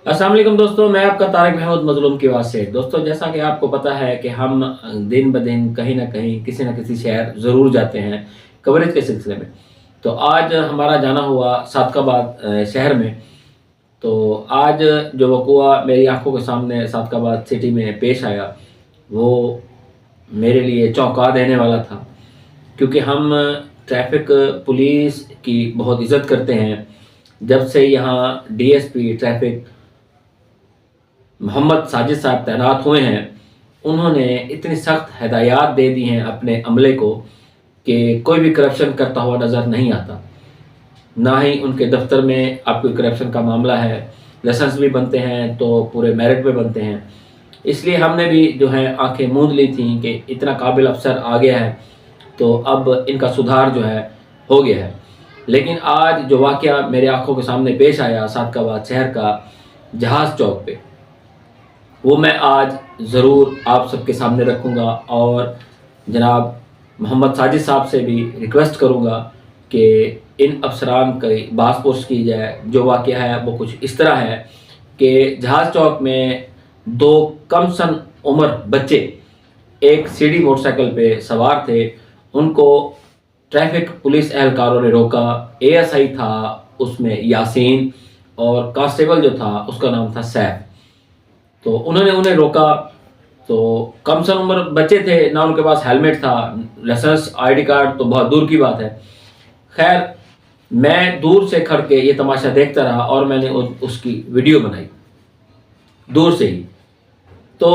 अस्सलाम वालेकुम दोस्तों, मैं आपका तारिक महमूद मजलूम की आवाज़ से। दोस्तों, जैसा कि आपको पता है कि हम दिन ब दिन कहीं ना कहीं किसी न किसी शहर ज़रूर जाते हैं कवरेज के सिलसिले में। तो आज हमारा जाना हुआ सादकाबाद शहर में। तो आज जो वक़ुआ मेरी आंखों के सामने सादकाबाद सिटी में पेश आया, वो मेरे लिए चौंका देने वाला था, क्योंकि हम ट्रैफ़िक पुलिस की बहुत इज़्ज़त करते हैं। जब से यहाँ डीएसपी ट्रैफ़िक मोहम्मद साजिद साहब तैनात हुए हैं, उन्होंने इतनी सख्त हिदायत दे दी हैं अपने अमले को कि कोई भी करप्शन करता हुआ नज़र नहीं आता। ना ही उनके दफ्तर में अब कोई करप्शन का मामला है। लाइसेंस भी बनते हैं तो पूरे मेरिट पे बनते हैं। इसलिए हमने भी जो है आंखें मूंद ली थी कि इतना काबिल अफसर आ गया है तो अब इनका सुधार जो है हो गया है। लेकिन आज जो वाक़या मेरे आंखों के सामने पेश आया सादकाबाद शहर का जहाज़ चौक पे, वो मैं आज ज़रूर आप सबके सामने रखूँगा और जनाब मोहम्मद साजिद साहब से भी रिक्वेस्ट करूँगा कि इन अफसरान की बासपुरस की जाए। जो वाक़या है वो कुछ इस तरह है कि जहाज़ चौक में दो कम सन उम्र बच्चे एक सीढ़ी मोटरसाइकिल पे सवार थे। उनको ट्रैफिक पुलिस एहलकारों ने रोका। एएसआई था उसमें यासीन और कांस्टेबल जो था उसका नाम था सैफ। तो उन्होंने उन्हें रोका। तो कम से उम्र बच्चे थे, ना उनके पास हेलमेट था, लाइसेंस आईडी कार्ड तो बहुत दूर की बात है। खैर, मैं दूर से खड़ के ये तमाशा देखता रहा और मैंने उसकी वीडियो बनाई दूर से ही। तो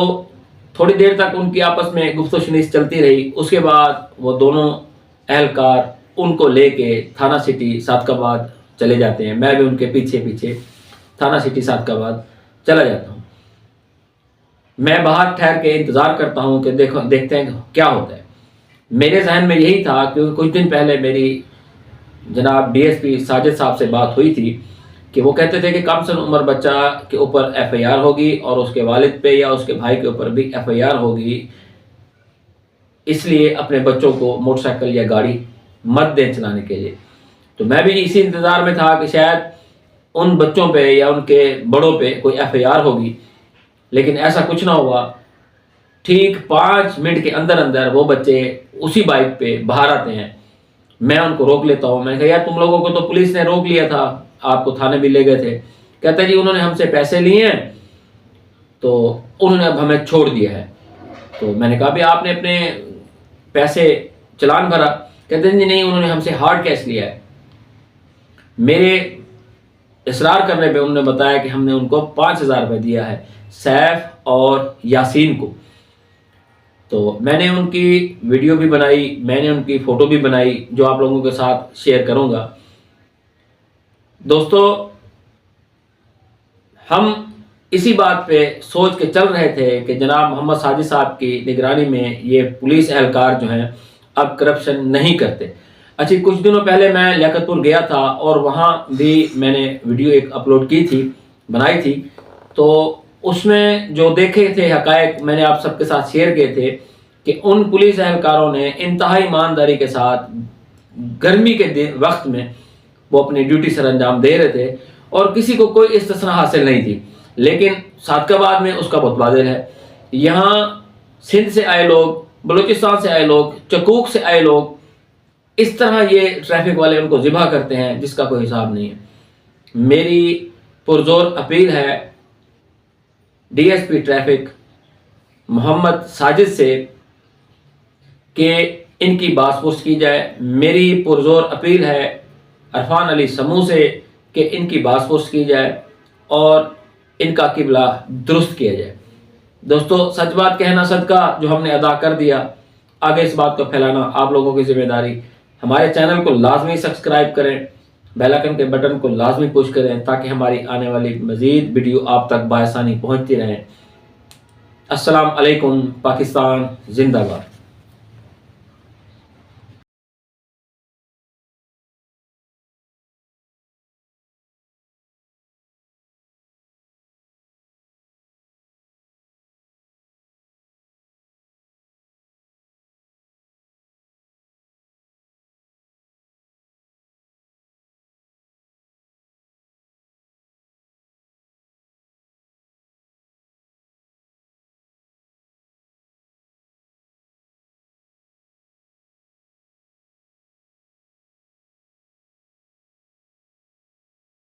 थोड़ी देर तक उनकी आपस में गुफ्तगू-शुनीस चलती रही। उसके बाद वो दोनों एहलकार उनको लेके थाना सिटी सादकाबाद चले जाते हैं। मैं भी उनके पीछे पीछे थाना सिटी सादकाबाद चला जाता हूँ। मैं बाहर ठहर के इंतज़ार करता हूँ कि देखते हैं क्या होता है। मेरे जहन में यही था, क्योंकि कुछ दिन पहले मेरी जनाब डीएसपी साजिद साहब से बात हुई थी कि वो कहते थे कि कम से उम्र बच्चा के ऊपर एफआईआर होगी और उसके वालिद पे या उसके भाई के ऊपर भी एफआईआर होगी। इसलिए अपने बच्चों को मोटरसाइकिल या गाड़ी मत दें चलाने के लिए। तो मैं भी इसी इंतज़ार में था कि शायद उन बच्चों पे या उनके बड़ों पे कोई एफआईआर होगी, लेकिन ऐसा कुछ ना हुआ। ठीक 5 मिनट के अंदर अंदर वो बच्चे उसी बाइक पे बाहर आते हैं। मैं उनको रोक लेता हूँ। मैंने कहा, यार तुम लोगों को तो पुलिस ने रोक लिया था, आपको थाने भी ले गए थे। कहते जी उन्होंने हमसे पैसे लिए हैं तो उन्होंने अब हमें छोड़ दिया है। तो मैंने कहा, भी आपने अपने पैसे चालान भरा? कहते जी नहीं, उन्होंने हमसे हार्ड कैश लिया है। मेरे इसरार करने पे उन्होंने बताया कि हमने उनको 5,000 रुपये दिया है, सैफ और यासीन को। तो मैंने उनकी वीडियो भी बनाई, मैंने उनकी फ़ोटो भी बनाई, जो आप लोगों के साथ शेयर करूंगा। दोस्तों, हम इसी बात पे सोच के चल रहे थे कि जनाब मोहम्मद साजिद साहब की निगरानी में ये पुलिस एहलकार जो हैं अब करप्शन नहीं करते। अच्छा, कुछ दिनों पहले मैं लियाकतपुर गया था और वहाँ भी मैंने वीडियो एक अपलोड की थी, बनाई थी। तो उसमें जो देखे थे हकायक मैंने आप सबके साथ शेयर किए थे कि उन पुलिस एहलकारों ने इंतहाई ईमानदारी के साथ गर्मी के वक्त में वो अपनी ड्यूटी सर अंजाम दे रहे थे और किसी को कोई इस्तिस्ना हासिल नहीं थी। लेकिन सादकाबाद में उसका बहुत वादे है। यहाँ सिंध से आए लोग, बलूचिस्तान से आए लोग, चकूक से आए लोग, इस तरह ये ट्रैफिक वाले उनको ज़िबा करते हैं जिसका कोई हिसाब नहीं है। मेरी पुरजोर अपील है डीएसपी ट्रैफिक मोहम्मद साजिद से कि इनकी बासपुरस की जाए। मेरी पुरजोर अपील है अरफान अली समूह से कि इनकी बासपुरस की जाए और इनका किबला दुरुस्त किया जाए। दोस्तों, सच बात कहना सदका जो हमने अदा कर दिया, आगे इस बात को फैलाना आप लोगों की जिम्मेदारी। हमारे चैनल को लाजमी सब्सक्राइब करें, बेल आइकन के बटन को लाजमी पुश करें ताकि हमारी आने वाली मज़ीद वीडियो आप तक बाआसानी पहुंचती रहें। अस्सलाम अलैकुम। पाकिस्तान जिंदाबाद।